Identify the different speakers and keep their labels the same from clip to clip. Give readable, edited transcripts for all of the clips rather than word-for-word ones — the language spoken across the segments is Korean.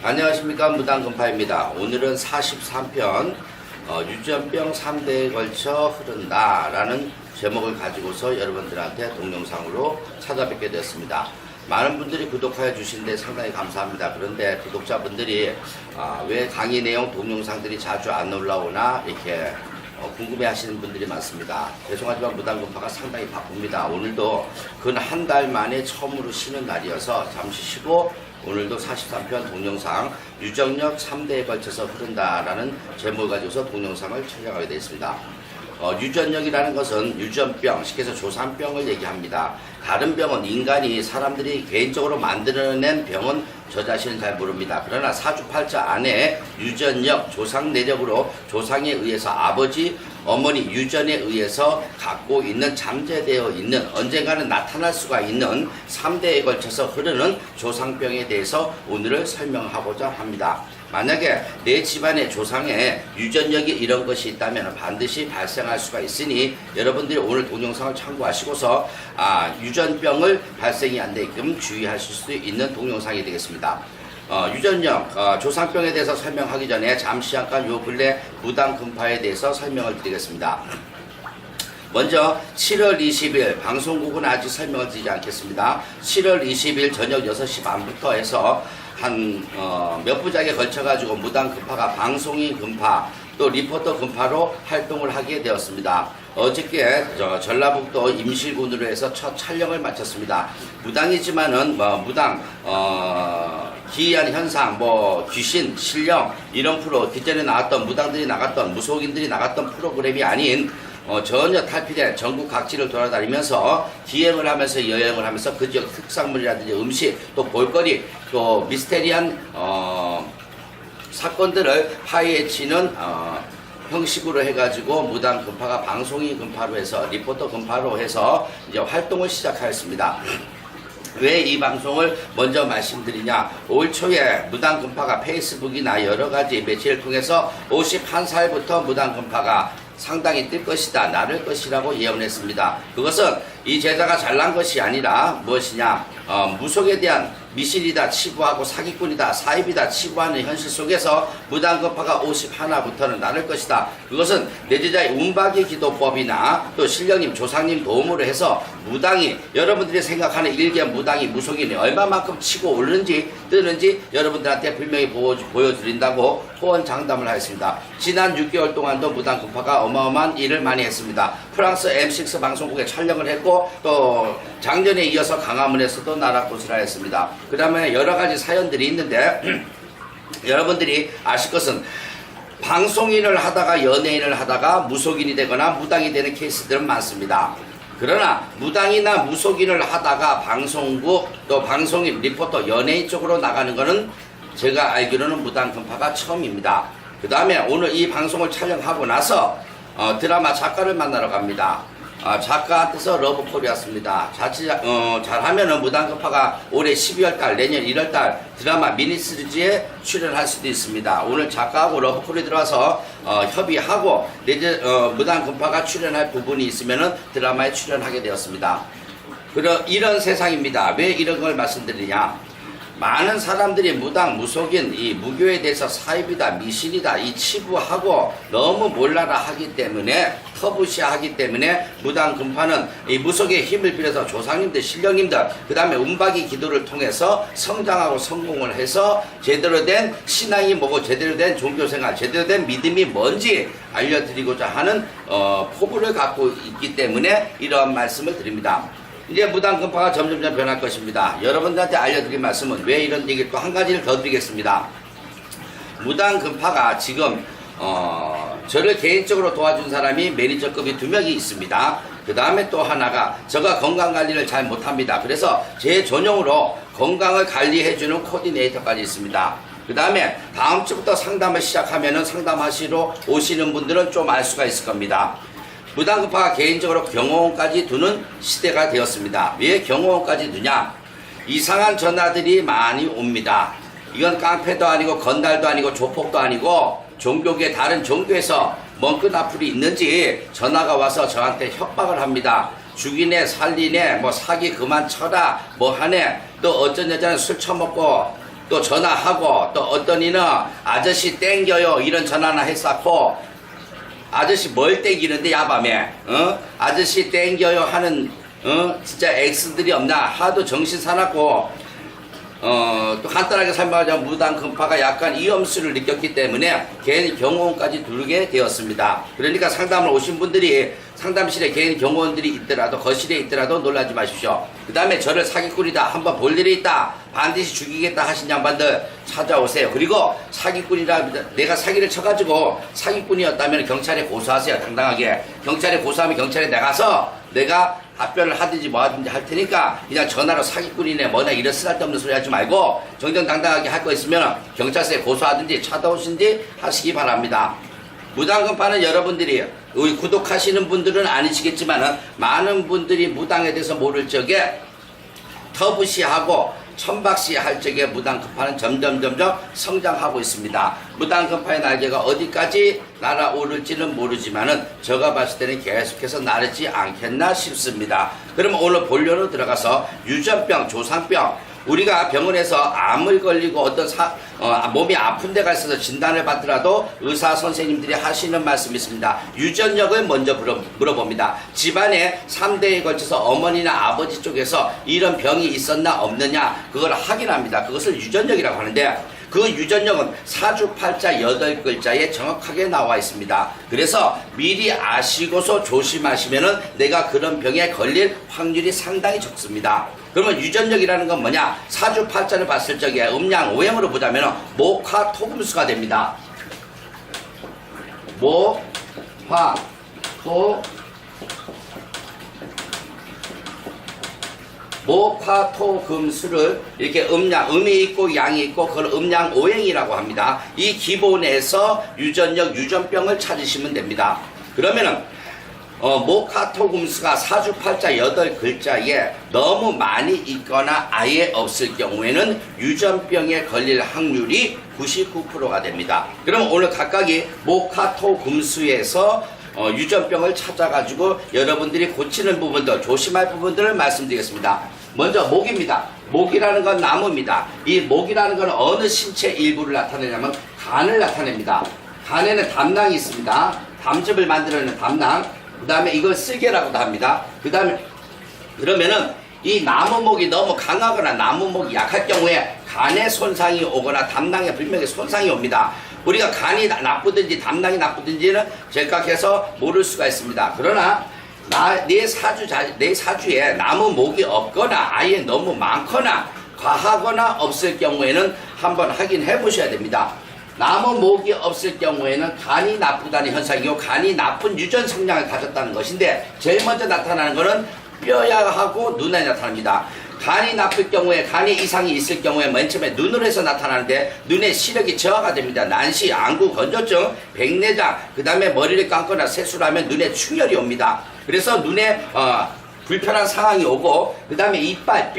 Speaker 1: 안녕하십니까, 무당금파입니다. 오늘은 43편 유전병 3대에 걸쳐 흐른다 라는 제목을 가지고서 여러분들한테 동영상으로 찾아뵙게 되었습니다. 많은 분들이 구독하여 주시는데 상당히 감사합니다. 그런데 구독자분들이 왜 강의 내용 동영상들이 자주 안 올라오나 이렇게 궁금해 하시는 분들이 많습니다. 죄송하지만 무당금파가 상당히 바쁩니다. 오늘도 근 한 달 만에 처음으로 쉬는 날이어서 잠시 쉬고 오늘도 43편 동영상 유전력 3대에 걸쳐서 흐른다라는 제목을 가지고서 동영상을 촬영하게 되어 있습니다. 유전력이라는 것은 유전병, 쉽게 해서 조상병을 얘기합니다. 다른 병은 인간이 사람들이 개인적으로 만들어낸 병은 저 자신은 잘 모릅니다. 그러나 사주팔자 안에 유전력, 조상 내력으로 조상에 의해서 아버지, 어머니 유전에 의해서 갖고 있는 잠재되어 있는 언젠가는 나타날 수가 있는 3대에 걸쳐서 흐르는 조상병에 대해서 오늘을 설명하고자 합니다. 만약에 내 집안의 조상에 유전력이 이런 것이 있다면 반드시 발생할 수가 있으니 여러분들이 오늘 동영상을 참고하시고서 유전병을 발생이 안 되게끔 주의하실 수 있는 동영상이 되겠습니다. 유전력, 조상병에 대해서 설명하기 전에 잠시 잠깐 요 근래 무당금파에 대해서 설명을 드리겠습니다. 먼저 7월 20일 방송국은 아직 설명을 드리지 않겠습니다. 7월 20일 저녁 6시 반부터 해서 한 몇 부작에 걸쳐가지고 무당금파가 방송인 금파 또 리포터 금파로 활동을 하게 되었습니다. 어저께 전라북도 임실군으로 해서 첫 촬영을 마쳤습니다. 무당이지만은 무당 기이한 현상, 귀신, 신령 이런 프로 기존에 나왔던 무당들이 나갔던 무속인들이 나갔던 프로그램이 아닌 전혀 탈피된 전국 각지를 돌아다니면서 기행을 하면서 여행을 하면서 그 지역 특산물이라든지 음식 또 볼거리 또 미스테리한 사건들을 파헤치는 형식으로 해가지고 무당 금파가 방송인 금파로 해서 리포터 금파로 해서 이제 활동을 시작하였습니다. 왜 이 방송을 먼저 말씀드리냐? 올 초에 무당금파가 페이스북이나 여러가지 매체를 통해서 51살부터 무당금파가 상당히 뜰 것이다, 나를 것이라고 예언했습니다. 그것은 이 제자가 잘난 것이 아니라 무엇이냐? 무속에 대한 미신이다 치부하고 사기꾼이다 사입이다 치부하는 현실 속에서 무당금파가 51부터는 나를 것이다. 그것은 내 제자의 운박이 기도법이나 또 신령님 조상님 도움으로 해서 무당이 여러분들이 생각하는 일개 무당이 무속인이 얼마만큼 치고 오르는지 뜨는지 여러분들한테 분명히 보여드린다고 호언장담을 하였습니다. 지난 6개월 동안도 무당금파가 어마어마한 일을 많이 했습니다. 프랑스 M6 방송국에 촬영을 했고 또 작년에 이어서 강화문에서도 나라꽃을 하였습니다. 그 다음에 여러가지 사연들이 있는데 여러분들이 아실 것은 방송인을 하다가 연예인을 하다가 무속인이 되거나 무당이 되는 케이스들은 많습니다. 그러나 무당이나 무속인을 하다가 방송국 또 방송인 리포터 연예인 쪽으로 나가는 것은 제가 알기로는 무당금파가 처음입니다. 그 다음에 오늘 이 방송을 촬영하고 나서 드라마 작가를 만나러 갑니다. 작가한테서 러브콜이 왔습니다. 잘하면은 무당금파가 올해 12월달 내년 1월달 드라마 미니시리즈에 출연할 수도 있습니다. 오늘 작가하고 러브콜이 들어와서 협의하고 무당금파가 출연할 부분이 있으면은 드라마에 출연하게 되었습니다. 이런 세상입니다. 왜 이런 걸 말씀드리냐? 많은 사람들이 무당, 무속인, 이 무교에 대해서 사입이다, 미신이다, 이 치부하고 너무 몰라라 하기 때문에 터부시하기 때문에 무당금파는 이 무속의 힘을 빌려서 조상님들, 신령님들, 그 다음에 운박이 기도를 통해서 성장하고 성공을 해서 제대로 된 신앙이 뭐고 제대로 된 종교생활, 제대로 된 믿음이 뭔지 알려드리고자 하는 포부를 갖고 있기 때문에 이러한 말씀을 드립니다. 이제 무당금파가 점점점 변할 것입니다. 여러분들한테 알려드릴 말씀은 왜 이런 얘기 또 한 가지를 더 드리겠습니다. 무당금파가 지금 저를 개인적으로 도와준 사람이 매니저급이 2명이 있습니다. 그 다음에 또 하나가 제가 건강관리를 잘 못합니다. 그래서 제 전용으로 건강을 관리해주는 코디네이터까지 있습니다. 그 다음에 다음 주부터 상담을 시작하면은 상담하시러 오시는 분들은 좀 알 수가 있을 겁니다. 무당금파가 개인적으로 경호원까지 두는 시대가 되었습니다. 왜 경호원까지 두냐? 이상한 전화들이 많이 옵니다. 이건 깡패도 아니고 건달도 아니고 조폭도 아니고 종교계 다른 종교에서 뭔 끈앞풀이 있는지 전화가 와서 저한테 협박을 합니다. 죽이네 살리네 뭐 사기 그만 쳐라 뭐 하네 또 어쩐 여자는 술 처먹고 또 전화하고 또 어떤 이는 아저씨 땡겨요 이런 전화나 했었고 아저씨 뭘 땡기는데 야밤에 아저씨 땡겨요 하는 진짜 X들이 없나 하도 정신 사납고 또 간단하게 설명하자면 무당 금파가 약간 위험수를 느꼈기 때문에 개인 경호원까지 두르게 되었습니다. 그러니까 상담을 오신 분들이 상담실에 개인 경호원들이 있더라도 거실에 있더라도 놀라지 마십시오. 그 다음에 저를 사기꾼이다 한번 볼 일이 있다 반드시 죽이겠다 하신 양반들 찾아오세요. 그리고 사기꾼이라 내가 사기를 쳐가지고 사기꾼이었다면 경찰에 고소하세요. 당당하게 경찰에 고소하면 경찰에 나가서 내가 답변을 하든지 뭐 하든지 할 테니까 그냥 전화로 사기꾼이네 뭐냐 이런 쓸데없는 소리 하지 말고 정정당당하게 할 거 있으면 경찰서에 고소하든지 찾아오신지 하시기 바랍니다. 무당금파는 여러분들이 우리 구독하시는 분들은 아니시겠지만 많은 분들이 무당에 대해서 모를 적에 터부시하고 천박시 할 적에 무당금파는 점점 성장하고 있습니다. 무당금파의 날개가 어디까지 날아오를지는 모르지만은 제가 봤을 때는 계속해서 나르지 않겠나 싶습니다. 그러면 오늘 본론으로 들어가서 유전병, 조상병 우리가 병원에서 암을 걸리고 어떤 몸이 아픈 데가 있어서 진단을 받더라도 의사 선생님들이 하시는 말씀이 있습니다. 유전력을 먼저 물어봅니다. 집안에 3대에 걸쳐서 어머니나 아버지 쪽에서 이런 병이 있었나 없느냐 그걸 확인합니다. 그것을 유전력이라고 하는데 그 유전력은 사주팔자 8글자에 정확하게 나와 있습니다. 그래서 미리 아시고서 조심하시면은 내가 그런 병에 걸릴 확률이 상당히 적습니다. 그러면 유전력이라는 건 뭐냐? 사주팔자를 봤을 적에 음양오행으로 보자면 목화토금수가 됩니다. 목화토금수를 이렇게 음이 있고 양이 있고 그걸 음양오행이라고 합니다. 이 기본에서 유전력, 유전병을 찾으시면 됩니다. 그러면은 목화토금수가 사주팔자 8글자에 너무 많이 있거나 아예 없을 경우에는 유전병에 걸릴 확률이 99%가 됩니다. 그럼 오늘 각각이 목화토금수에서 유전병을 찾아가지고 여러분들이 고치는 부분들, 조심할 부분들을 말씀드리겠습니다. 먼저 목입니다. 목이라는 건 나무입니다. 이 목이라는 건 어느 신체 일부를 나타내냐면 간을 나타냅니다. 간에는 담낭이 있습니다. 담즙을 만들어내는 담낭. 그 다음에 이걸 쓸개라고도 합니다. 그 다음에 그러면은 이 나무목이 너무 강하거나 나무목이 약할 경우에 간에 손상이 오거나 담낭에 분명히 손상이 옵니다. 우리가 간이 나쁘든지 담낭이 나쁘든지는 제각해서 모를 수가 있습니다. 그러나 내 사주에 나무목이 없거나 아예 너무 많거나 과하거나 없을 경우에는 한번 확인해 보셔야 됩니다. 나무목이 없을 경우에는 간이 나쁘다는 현상이고 간이 나쁜 유전 성향을 가졌다는 것인데 제일 먼저 나타나는 것은 뼈야하고 눈에 나타납니다. 간이 나쁠 경우에 간에 이상이 있을 경우에 맨 처음에 눈으로 해서 나타나는데 눈의 시력이 저하가 됩니다. 난시, 안구, 건조증, 백내장, 그 다음에 머리를 감거나 세수를 하면 눈에 충혈이 옵니다. 그래서 눈에 불편한 상황이 오고 그 다음에 이빨,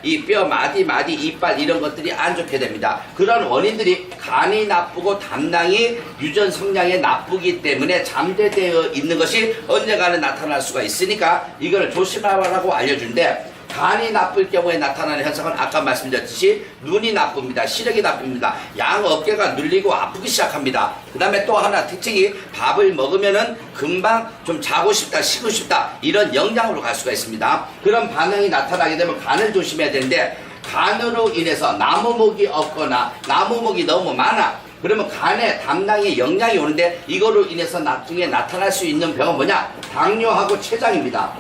Speaker 1: 이 뼈, 마디, 이빨 이런 것들이 안 좋게 됩니다. 그런 원인들이 간이 나쁘고 담낭이 유전 성향에 나쁘기 때문에 잠재되어 있는 것이 언젠가는 나타날 수가 있으니까 이걸 조심하라고 알려준대. 간이 나쁠 경우에 나타나는 현상은 아까 말씀드렸듯이 눈이 나쁩니다. 시력이 나쁩니다. 양 어깨가 눌리고 아프기 시작합니다. 그 다음에 또 하나 특징이 밥을 먹으면은 금방 좀 자고 싶다, 쉬고 싶다 이런 영향으로 갈 수가 있습니다. 그런 반응이 나타나게 되면 간을 조심해야 되는데 간으로 인해서 나무목이 없거나 나무목이 너무 많아. 그러면 간에 담낭에 영향이 오는데 이거로 인해서 나중에 나타날 수 있는 병은 뭐냐? 당뇨하고 췌장입니다.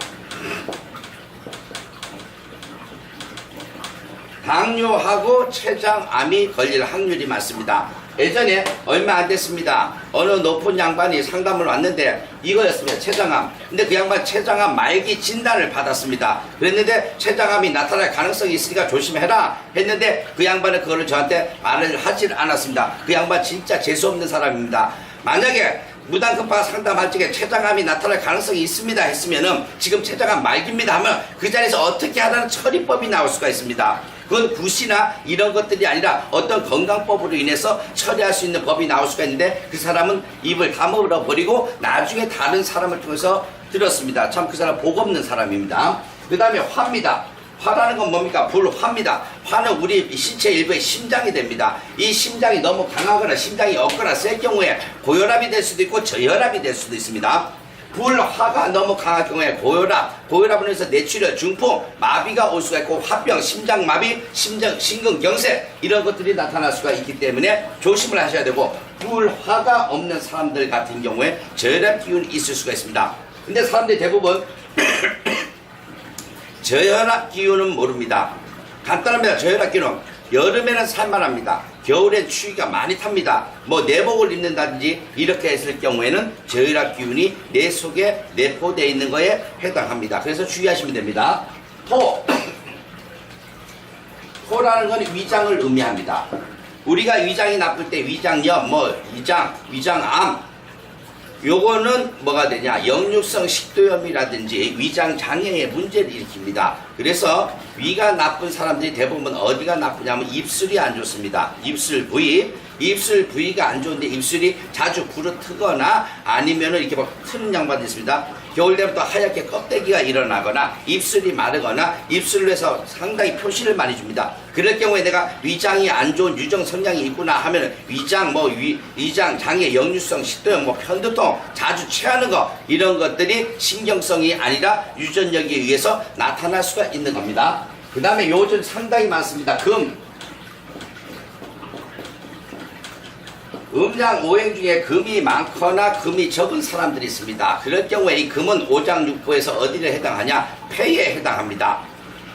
Speaker 1: 당뇨하고 췌장암이 걸릴 확률이 많습니다. 예전에 얼마 안 됐습니다. 어느 높은 양반이 상담을 왔는데 이거였습니다. 췌장암. 근데 그 양반 췌장암 말기 진단을 받았습니다. 그랬는데 췌장암이 나타날 가능성이 있으니까 조심해라 했는데 그 양반은 그거를 저한테 말을 하질 않았습니다. 그 양반 진짜 재수없는 사람입니다. 만약에 무당금파 상담할 적에 췌장암이 나타날 가능성이 있습니다 했으면은 지금 췌장암 말기입니다 하면 그 자리에서 어떻게 하라는 처리법이 나올 수가 있습니다. 그건 굿이나 이런 것들이 아니라 어떤 건강법으로 인해서 처리할 수 있는 법이 나올 수가 있는데 그 사람은 입을 다물어 버리고 나중에 다른 사람을 통해서 들었습니다. 참 그 사람 복 없는 사람입니다. 그 다음에 화입니다. 화라는 건 뭡니까? 불화입니다. 화는 우리 신체 일부의 심장이 됩니다. 이 심장이 너무 강하거나 심장이 없거나 셀 경우에 고혈압이 될 수도 있고 저혈압이 될 수도 있습니다. 불화가 너무 강할 경우에 고혈압으로 해서 뇌출혈, 중풍, 마비가 올 수가 있고 화병, 심장마비, 심근경색 이런 것들이 나타날 수가 있기 때문에 조심을 하셔야 되고 불화가 없는 사람들 같은 경우에 저혈압 기운이 있을 수가 있습니다. 근데 사람들이 대부분 저혈압 기운은 모릅니다. 간단합니다. 저혈압 기운은 여름에는 살만합니다. 겨울엔 추위가 많이 탑니다. 뭐 내복을 입는다든지 이렇게 했을 경우에는 저혈압 기운이 뇌 속에 내포되어 있는 거에 해당합니다. 그래서 주의하시면 됩니다. 토라는 건 위장을 의미합니다. 우리가 위장이 나쁠 때 위장염, 위장암 요거는 뭐가 되냐? 역류성 식도염이라든지 위장 장애의 문제를 일으킵니다. 그래서 위가 나쁜 사람들이 대부분 어디가 나쁘냐면 입술이 안 좋습니다. 입술 부위가 안 좋은데 입술이 자주 부르트거나 아니면은 이렇게 막 트는 양반도 있습니다. 겨울 되면 또 하얗게 껍데기가 일어나거나 입술이 마르거나 입술로 해서 상당히 표시를 많이 줍니다. 그럴 경우에 내가 위장이 안 좋은 유정 성향이 있구나 하면 위장 장애, 역류성 식도염, 편두통, 자주 체하는 거 이런 것들이 신경성이 아니라 유전력에 의해서 나타날 수가 있는 겁니다. 그 다음에 요즘 상당히 많습니다. 음양 오행 중에 금이 많거나 금이 적은 사람들이 있습니다. 그럴 경우에 이 금은 오장육부에서 어디를 해당하냐? 폐에 해당합니다.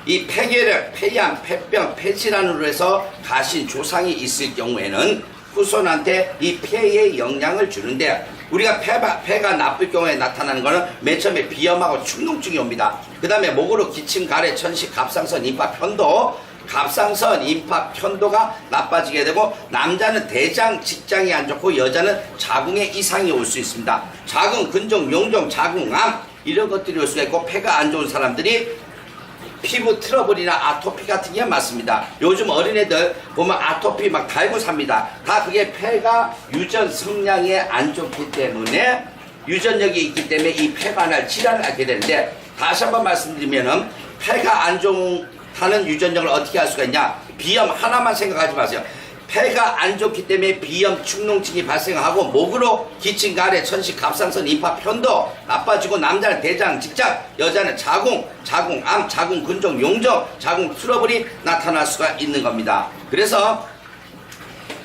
Speaker 1: 이 폐계력, 폐암, 폐병, 폐질환으로 해서 가신 조상이 있을 경우에는 후손한테 이 폐에 영향을 주는데 우리가 폐가 나쁠 경우에 나타나는 것은 맨 처음에 비염하고 축농증이 옵니다. 그 다음에 목으로 기침, 가래, 천식, 갑상선, 임파, 편도 갑상선, 임파, 편도가 나빠지게 되고 남자는 대장, 직장이 안 좋고 여자는 자궁에 이상이 올 수 있습니다. 자궁, 근종, 용종, 자궁암 이런 것들이 올 수가 있고 폐가 안 좋은 사람들이 피부 트러블이나 아토피 같은 게 많습니다. 요즘 어린애들 보면 아토피 막 달고 삽니다. 다 그게 폐가 유전 성량이 안 좋기 때문에 유전력이 있기 때문에 이 폐관할 질환을 앓게 되는데 다시 한번 말씀드리면은 폐가 안 좋다는 유전력을 어떻게 할 수가 있냐? 비염 하나만 생각하지 마세요. 폐가 안 좋기 때문에 비염, 축농증이 발생하고 목으로 기침, 가래, 천식, 갑상선, 임파, 편도 나빠지고 남자는 대장, 직장, 여자는 자궁, 자궁암, 자궁, 근종, 용종, 자궁 트러블이 나타날 수가 있는 겁니다. 그래서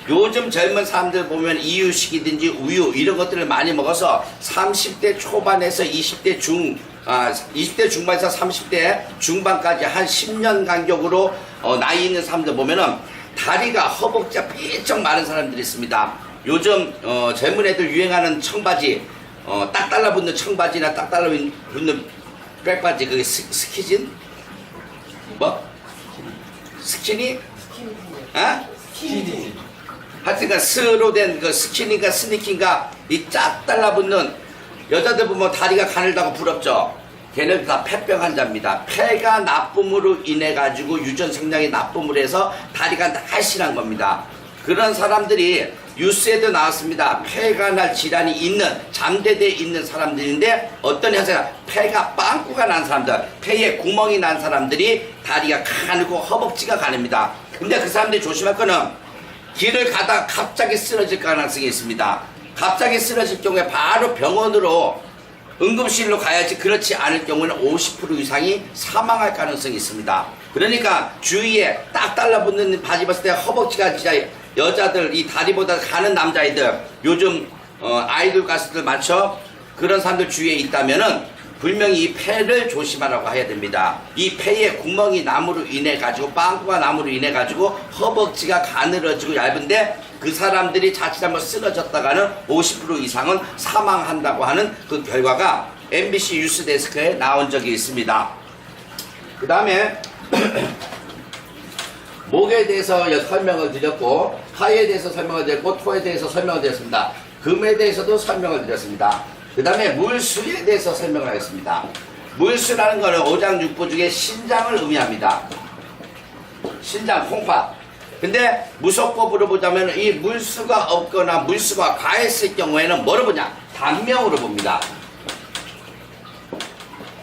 Speaker 1: 요즘 젊은 사람들 보면 이유식이든지 우유 이런 것들을 많이 먹어서 30대 초반에서 20대 중반에서 30대 중반까지 한 10년 간격으로 나이 있는 사람들 보면은 다리가 허벅지가 삐쩍 마른 사람들이 있습니다. 요즘 젊은 애들 유행하는 청바지, 딱 달라붙는 청바지나 딱 달라붙는 백바지, 그게 스키진? 스키니?
Speaker 2: 스키니.
Speaker 1: 하여튼간 스로 된 그 스키니인가 스니킹가 이 쫙 달라붙는 여자들 보면 다리가 가늘다고 부럽죠. 걔네들 다 폐병 환자입니다. 폐가 나쁨으로 인해 가지고 유전 성량이 나쁨으로 해서 다리가 날씬한 겁니다. 그런 사람들이 뉴스에도 나왔습니다. 폐가 날 질환이 있는 잠재되어 있는 사람들인데 어떤 현상이 폐가 빵꾸가 난 사람들, 폐에 구멍이 난 사람들이 다리가 가늘고 허벅지가 가늡니다. 근데 그 사람들이 조심할 거는 길을 가다가 갑자기 쓰러질 가능성이 있습니다. 갑자기 쓰러질 경우에 바로 병원으로 응급실로 가야지 그렇지 않을 경우는 50% 이상이 사망할 가능성이 있습니다. 그러니까 주위에 딱 달라붙는 바지 벗을 때 허벅지가 진짜 여자들 이 다리보다 가는 남자애들 요즘 아이돌 가수들 많죠? 그런 사람들 주위에 있다면은 분명히 이 폐를 조심하라고 해야 됩니다. 이 폐에 구멍이 남으로 인해 가지고 빵꾸가 남으로 인해 가지고 허벅지가 가늘어지고 얇은데 그 사람들이 자칫 한번 쓰러졌다가는 50% 이상은 사망한다고 하는 그 결과가 MBC 뉴스데스크에 나온 적이 있습니다. 그 다음에 목에 대해서 설명을 드렸고 화에 대해서 설명을 드렸고 토에 대해서 설명을 드렸습니다. 금에 대해서도 설명을 드렸습니다. 그 다음에 물수에 대해서 설명을 하겠습니다. 물수라는 것은 오장육부 중에 신장을 의미합니다. 신장, 콩팥. 근데 무속법으로 보자면 이 물수가 없거나 물수가 과했을 경우에는 뭐로 보냐? 단명으로 봅니다.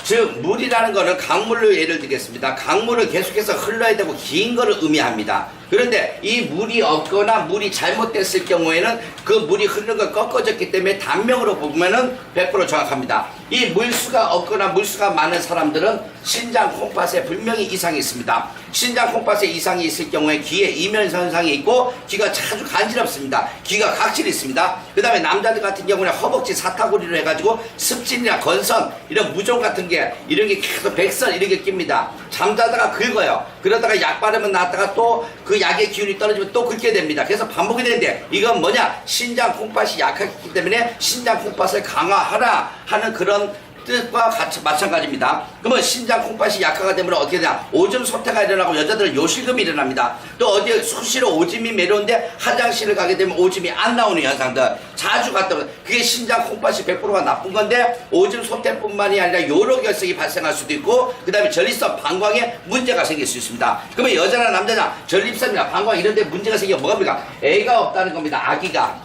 Speaker 1: 즉 물이라는 거는 강물로 예를 들겠습니다. 강물은 계속해서 흘러야 되고 긴 거를 의미합니다. 그런데 이 물이 없거나 물이 잘못됐을 경우에는 그 물이 흐르는 걸 꺾어졌기 때문에 단명으로 보면은 100% 정확합니다. 이 물수가 없거나 물수가 많은 사람들은 신장 콩팥에 분명히 이상이 있습니다. 신장 콩팥에 이상이 있을 경우에 귀에 이면선상이 있고 귀가 아주 간지럽습니다. 귀가 각질이 있습니다. 그 다음에 남자들 같은 경우는 허벅지 사타구리로 해가지고 습진이나 건선 이런 무좀 같은 게 이런 게 계속 백선 이렇게 낍니다. 잠자다가 긁어요. 그러다가 약 바르면 나왔다가 또 그 약의 기운이 떨어지면 또 긁게 됩니다. 그래서 반복이 되는데 이건 뭐냐? 신장 콩팥이 약하기 때문에 신장 콩팥을 강화하라 하는 그런 뜻과 마찬가지입니다. 그러면 신장 콩팥이 약화가 되면 어떻게 되냐? 오줌 소태가 일어나고 여자들은 요실금이 일어납니다. 또 어디에 수시로 오줌이 매려운데 화장실을 가게 되면 오줌이 안 나오는 현상들 자주 갔다 오면 그게 신장 콩팥이 100%가 나쁜 건데 오줌 소태뿐만이 아니라 요로 결석이 발생할 수도 있고 그 다음에 전립선 방광에 문제가 생길 수 있습니다. 그러면 여자나 남자나 전립선이나 방광 이런 데 문제가 생기면 뭐합니까? 애가 없다는 겁니다. 아기가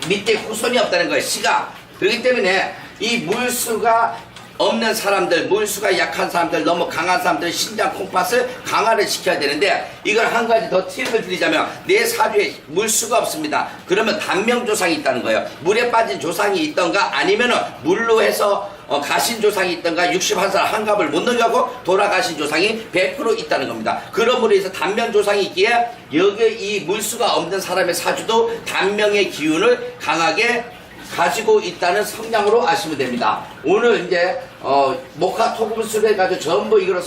Speaker 1: 밑에 후손이 없다는 거예요. 씨가. 그렇기 때문에 이 물수가 없는 사람들, 물수가 약한 사람들, 너무 강한 사람들 신장 콩팥을 강화를 시켜야 되는데 이걸 한 가지 더 팁을 드리자면 내 사주에 물수가 없습니다. 그러면 단명 조상이 있다는 거예요. 물에 빠진 조상이 있던가 아니면은 물로 해서 가신 조상이 있던가 61살 한갑을 못 넘겨고 돌아가신 조상이 100% 있다는 겁니다. 그러므로 해서 단명 조상이 있기에 여기 이 물수가 없는 사람의 사주도 단명의 기운을 강하게 가지고 있다는 성향으로 아시면 됩니다. 오늘 이제 목화 토금술을 해가지고 전부 이거를